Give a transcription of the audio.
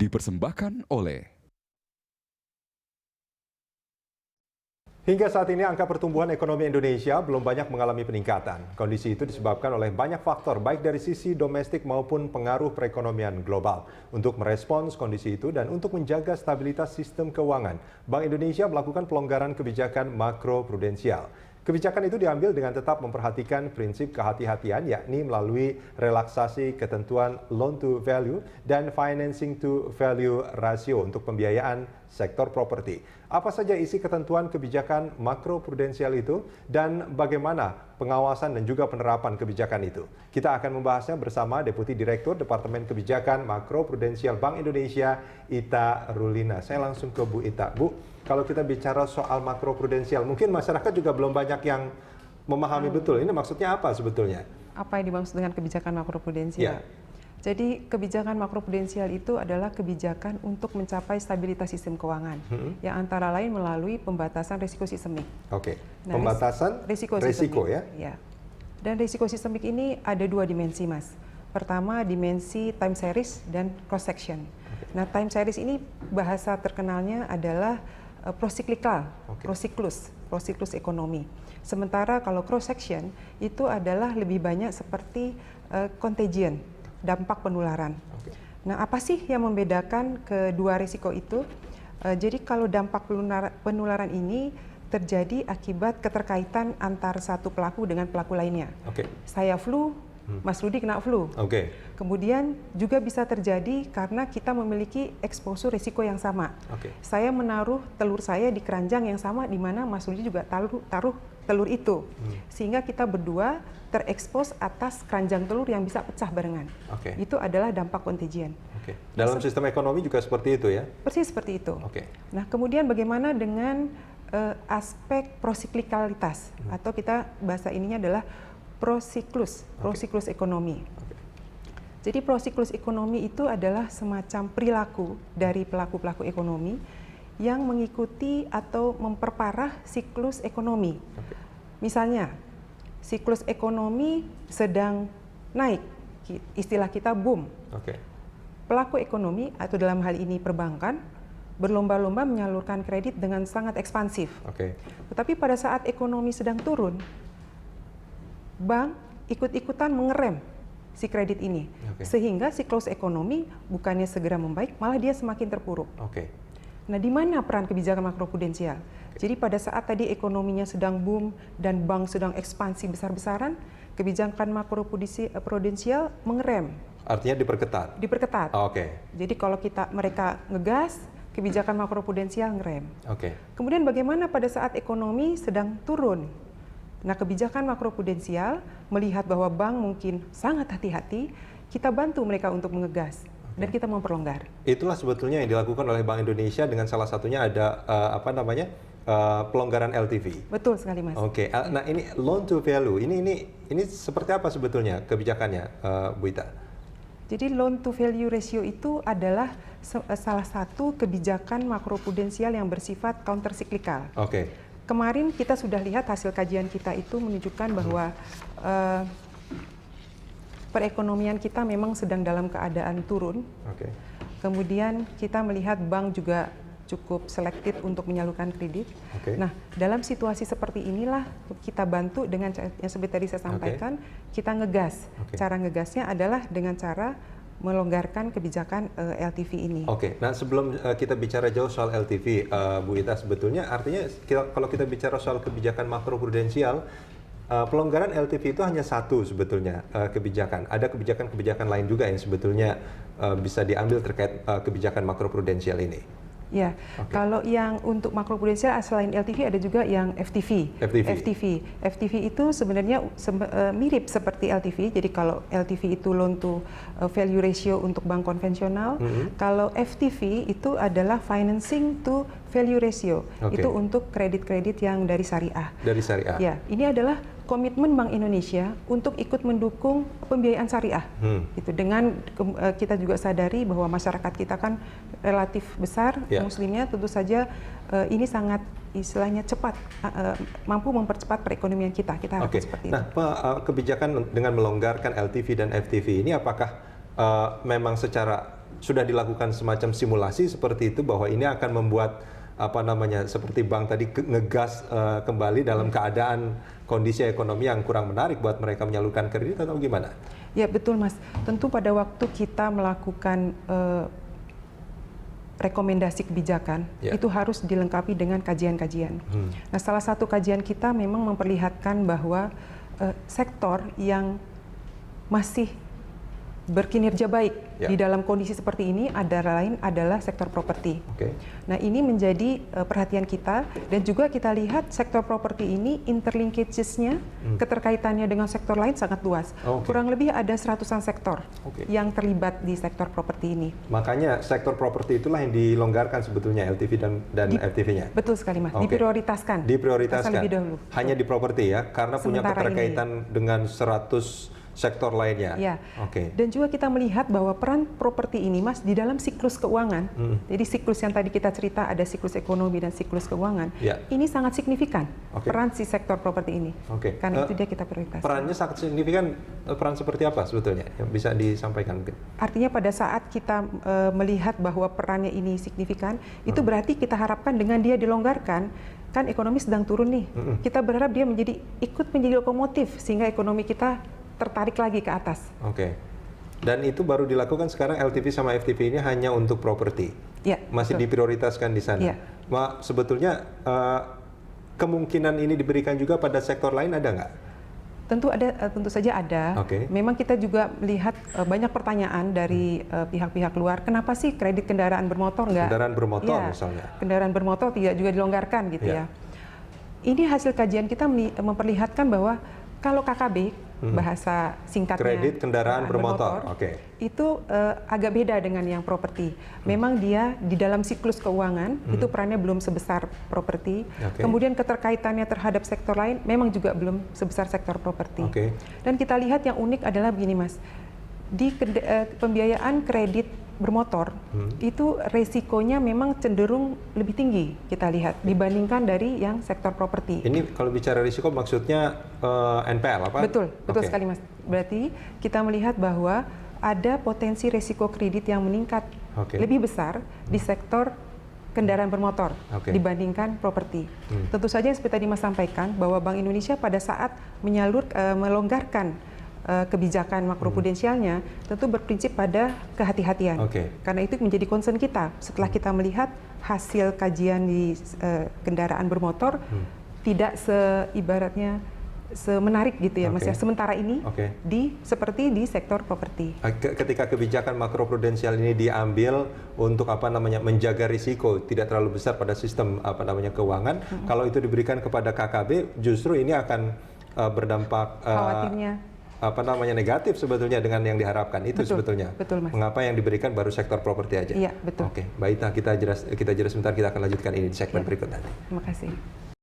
dipersembahkan oleh Hingga saat ini angka pertumbuhan ekonomi Indonesia belum banyak mengalami peningkatan. Kondisi itu disebabkan oleh banyak faktor baik dari sisi domestik maupun pengaruh perekonomian global. Untuk merespons kondisi itu dan untuk menjaga stabilitas sistem keuangan, Bank Indonesia melakukan pelonggaran kebijakan makroprudensial. Kebijakan itu diambil dengan tetap memperhatikan prinsip kehati-hatian, yakni melalui relaksasi ketentuan loan to value dan financing to value ratio untuk pembiayaan sektor properti. Apa saja isi ketentuan kebijakan makroprudensial itu dan bagaimana pengawasan dan juga penerapan kebijakan itu? Kita akan membahasnya bersama Deputi Direktur Departemen Kebijakan Makroprudensial Bank Indonesia, Ita Rulina. Saya langsung ke Bu Ita. Bu, kalau kita bicara soal makroprudensial, mungkin masyarakat juga belum banyak yang memahami betul. Ini maksudnya apa sebetulnya? Apa yang dimaksud dengan kebijakan makroprudensial? Ya. Jadi kebijakan makroprudensial itu adalah kebijakan untuk mencapai stabilitas sistem keuangan, yang antara lain melalui pembatasan risiko sistemik. Oke, pembatasan risiko ya? Ya. Dan risiko sistemik ini ada dua dimensi, Mas. Pertama, dimensi time series dan cross section. Nah, time series ini bahasa terkenalnya adalah prosiklikal, prosiklus ekonomi. Sementara kalau cross section itu adalah lebih banyak seperti contagion, dampak penularan. Nah, apa sih yang membedakan kedua risiko itu? Jadi kalau dampak penularan ini terjadi akibat keterkaitan antar satu pelaku dengan pelaku lainnya. Saya flu, Mas Rudi kena flu. Kemudian juga bisa terjadi karena kita memiliki exposure risiko yang sama. Saya menaruh telur saya di keranjang yang sama di mana Mas Rudi juga taruh telur itu. Sehingga kita berdua terekspos atas keranjang telur yang bisa pecah barengan. Itu adalah dampak contagion. Dalam sistem ekonomi juga seperti itu ya? Persis seperti itu. Nah, kemudian bagaimana dengan aspek prosiklikalitas atau kita bahasa ininya adalah prosiklus ekonomi. Jadi prosiklus ekonomi itu adalah semacam perilaku dari pelaku-pelaku ekonomi yang mengikuti atau memperparah siklus ekonomi. Misalnya, siklus ekonomi sedang naik, istilah kita boom. Pelaku ekonomi atau dalam hal ini perbankan berlomba-lomba menyalurkan kredit dengan sangat ekspansif. Tetapi pada saat ekonomi sedang turun, bank ikut-ikutan mengerem si kredit ini, sehingga siklus ekonomi bukannya segera membaik, malah dia semakin terpuruk. Nah, di mana peran kebijakan makroprudensial? Jadi pada saat tadi ekonominya sedang boom dan bank sedang ekspansi besar-besaran, kebijakan makroprudensial mengerem. Artinya diperketat? Diperketat. Jadi kalau mereka ngegas, kebijakan makroprudensial ngerem. Kemudian bagaimana pada saat ekonomi sedang turun? Nah, kebijakan makroprudensial melihat bahwa bank mungkin sangat hati-hati, kita bantu mereka untuk mengegas dan kita memperlonggar. Itulah sebetulnya yang dilakukan oleh Bank Indonesia dengan salah satunya ada pelonggaran LTV. Betul sekali, Mas. Nah ini loan to value, ini seperti apa sebetulnya kebijakannya, Bu Ita? Jadi loan to value ratio itu adalah salah satu kebijakan makroprudensial yang bersifat counter cyclical. Kemarin kita sudah lihat hasil kajian kita itu menunjukkan bahwa perekonomian kita memang sedang dalam keadaan turun. Kemudian kita melihat bank juga cukup selektif untuk menyalurkan kredit. Nah, dalam situasi seperti inilah kita bantu dengan yang seperti tadi saya sampaikan, kita ngegas. Cara ngegasnya adalah dengan cara melonggarkan kebijakan LTV ini. Nah sebelum kita bicara jauh soal LTV, Bu Ita, sebetulnya artinya kalau kita bicara soal kebijakan makroprudensial, pelonggaran LTV itu hanya satu sebetulnya kebijakan. Ada kebijakan-kebijakan lain juga yang sebetulnya bisa diambil terkait kebijakan makroprudensial ini. Ya, kalau yang untuk makroprudensial selain LTV ada juga yang FTV. FTV itu sebenarnya mirip seperti LTV. Jadi kalau LTV itu loan to value ratio untuk bank konvensional, kalau FTV itu adalah financing to value ratio. Itu untuk kredit-kredit yang dari syariah. Ya, ini adalah komitmen Bank Indonesia untuk ikut mendukung pembiayaan syariah. Itu dengan kita juga sadari bahwa masyarakat kita kan relatif besar muslimnya, tentu saja ini sangat istilahnya cepat mampu mempercepat perekonomian kita. Kita harapkan seperti itu. Nah, Pak, kebijakan dengan melonggarkan LTV dan FTV ini apakah memang secara sudah dilakukan semacam simulasi seperti itu bahwa ini akan membuat seperti bank tadi ngegas kembali dalam keadaan kondisi ekonomi yang kurang menarik buat mereka menyalurkan kredit atau gimana? Ya betul Mas, tentu pada waktu kita melakukan rekomendasi kebijakan itu harus dilengkapi dengan kajian-kajian. Nah, salah satu kajian kita memang memperlihatkan bahwa sektor yang masih berkinerja baik di dalam kondisi seperti ini adalah sektor properti. Nah, ini menjadi perhatian kita, dan juga kita lihat sektor properti ini interlinkages-nya, keterkaitannya dengan sektor lain sangat luas. Kurang lebih ada 100-an sektor yang terlibat di sektor properti ini. Makanya sektor properti itulah yang dilonggarkan sebetulnya LTV dan FTV-nya. Betul sekali Mas, diprioritaskan. Diprioritaskan. Lebih dahulu. Hanya di properti ya, karena Sementara punya keterkaitan dengan 100 sektor lainnya. Ya. Dan juga kita melihat bahwa peran properti ini Mas di dalam siklus keuangan. Jadi siklus yang tadi kita cerita ada siklus ekonomi dan siklus keuangan. Ini sangat signifikan peran si sektor properti ini. Karena itu dia kita prioritaskan. Perannya sangat signifikan. Peran seperti apa sebetulnya yang bisa disampaikan mungkin? Artinya pada saat kita melihat bahwa perannya ini signifikan, itu berarti kita harapkan dengan dia dilonggarkan, kan ekonomi sedang turun nih. Kita berharap dia ikut menjadi lokomotif sehingga ekonomi kita tertarik lagi ke atas. Dan itu baru dilakukan sekarang LTV sama FTV ini hanya untuk properti. Masih diprioritaskan di sana. Sebetulnya kemungkinan ini diberikan juga pada sektor lain ada nggak? Tentu saja ada. Memang kita juga melihat banyak pertanyaan dari pihak-pihak luar. Kenapa sih kredit kendaraan bermotor nggak? Kendaraan bermotor misalnya. Kendaraan bermotor tidak juga dilonggarkan gitu ya. Ini hasil kajian kita memperlihatkan bahwa kalau KKB, bahasa singkatnya kredit kendaraan bermotor, itu agak beda dengan yang properti. Memang dia di dalam siklus keuangan itu perannya belum sebesar properti. Kemudian keterkaitannya terhadap sektor lain memang juga belum sebesar sektor properti. Dan kita lihat yang unik adalah begini Mas, di pembiayaan kredit bermotor itu resikonya memang cenderung lebih tinggi kita lihat dibandingkan dari yang sektor properti. Ini kalau bicara risiko maksudnya NPL apa? Betul sekali Mas. Berarti kita melihat bahwa ada potensi resiko kredit yang meningkat lebih besar di sektor kendaraan bermotor dibandingkan properti. Tentu saja seperti tadi Mas sampaikan bahwa Bank Indonesia pada saat melonggarkan kebijakan makroprudensialnya tentu berprinsip pada kehati-hatian. Karena itu menjadi concern kita setelah kita melihat hasil kajian di kendaraan bermotor tidak ibaratnya semenarik gitu ya Mas ya. Sementara ini seperti di sektor properti. Ketika kebijakan makroprudensial ini diambil untuk menjaga risiko tidak terlalu besar pada sistem keuangan, kalau itu diberikan kepada KKB justru ini akan berdampak khawatirnya negatif sebetulnya dengan yang diharapkan itu. Sebetulnya. Betul Mas. Mengapa yang diberikan baru sektor properti aja? Iya, betul. Baik, kita jelas sebentar, kita akan lanjutkan ini di segmen berikut nanti. Terima kasih.